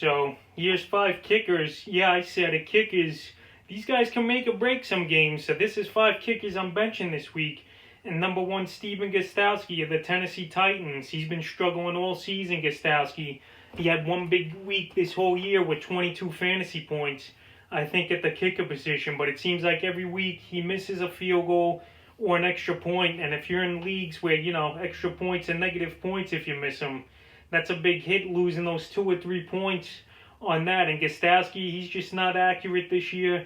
So here's 5 kickers. Yeah, I said it. Kickers. These guys can make or break some games. So this is 5 kickers I'm benching this week. And number 1, Stephen Gostkowski of the Tennessee Titans. He's been struggling all season, Gostkowski. He had one big week this whole year with 22 fantasy points, I think, at the kicker position. But it seems like every week he misses a field goal or an extra point. And if you're in leagues where, extra points and negative points if you miss them, that's a big hit, losing those 2 or 3 points on that. And Gostkowski, he's just not accurate this year.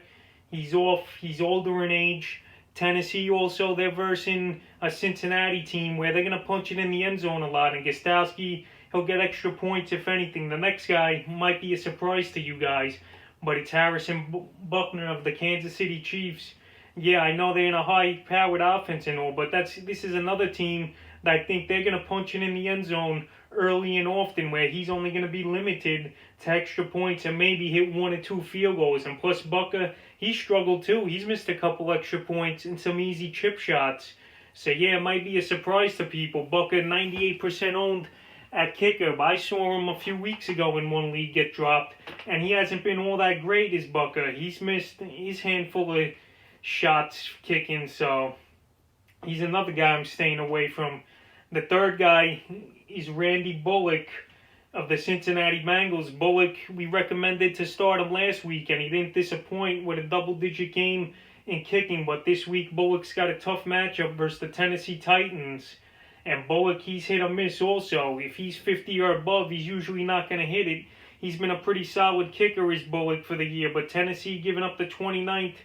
He's off. He's older in age. Tennessee also, they're versing a Cincinnati team where they're going to punch it in the end zone a lot. And Gostkowski, he'll get extra points if anything. The next guy might be a surprise to you guys, but it's Harrison Buckner of the Kansas City Chiefs. Yeah, I know they're in a high-powered offense and all, but this is another team that I think they're going to punch it in the end zone early and often, where he's only going to be limited to extra points and maybe hit 1 or 2 field goals. And plus Bucker, he struggled too. He's missed a couple extra points and some easy chip shots. So yeah, it might be a surprise to people. Bucker 98% owned at kicker, but I saw him a few weeks ago in one league get dropped, and he hasn't been all that great as Bucker. He's missed his handful of shots kicking, so he's another guy I'm staying away from. The third guy is Randy Bullock of the Cincinnati Bengals. Bullock, we recommended to start him last week, and he didn't disappoint with a double-digit game in kicking. But this week, Bullock's got a tough matchup versus the Tennessee Titans. And Bullock, he's hit or miss also. If he's 50 or above, he's usually not going to hit it. He's been a pretty solid kicker, is Bullock, for the year. But Tennessee giving up the 29th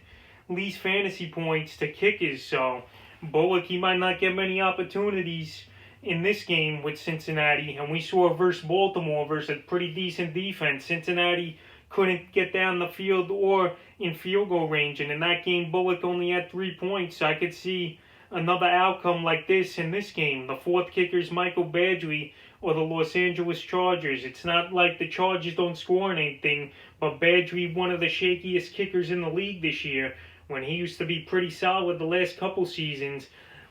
least fantasy points to kickers. So Bullock, he might not get many opportunities in this game with Cincinnati. And we saw versus Baltimore versus a pretty decent defense. Cincinnati couldn't get down the field or in field goal range. And in that game, Bullock only had 3 points. So I could see another outcome like this in this game. The 4th kicker is Michael Badgley or the Los Angeles Chargers. It's not like the Chargers don't score anything, but Badgley, one of the shakiest kickers in the league this year, when he used to be pretty solid the last couple seasons.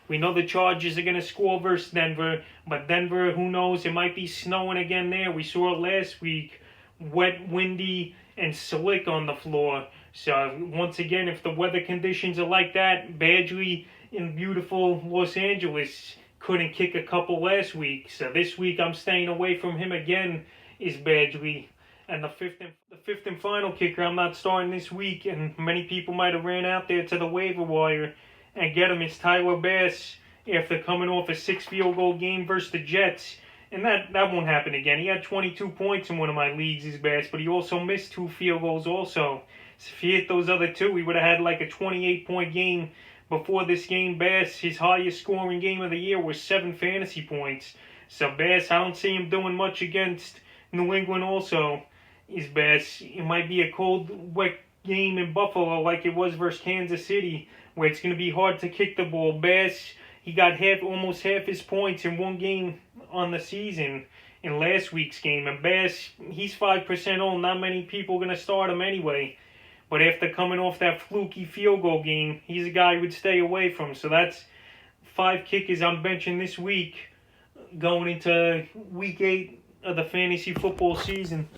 We know the Chargers are going to score versus Denver, but Denver, who knows, it might be snowing again there. We saw it last week, wet, windy, and slick on the floor. So once again, if the weather conditions are like that, Badgley in beautiful Los Angeles couldn't kick a couple last week. So this week I'm staying away from him again, is Badgley. And the fifth and final kicker I'm not starting this week, and many people might have ran out there to the waiver wire and get him, is Taiwa Bass after coming off a 6 field goal game versus the Jets. And that won't happen again. He had 22 points in one of my leagues, is Bass, but he also missed 2 field goals also. So if he hit those other 2, he would have had like a 28-point game. Before this game, Bass, his highest scoring game of the year was 7 fantasy points. So Bass, I don't see him doing much against New England also, is Bass. It might be a cold, wet game in Buffalo like it was versus Kansas City, where it's going to be hard to kick the ball. Bass, he got almost half his points in one game on the season in last week's game. And Bass, he's 5% owned. Not many people are going to start him anyway. But after coming off that fluky field goal game, he's a guy I would stay away from. So that's 5 kickers I'm benching this week going into week 8 of the fantasy football season.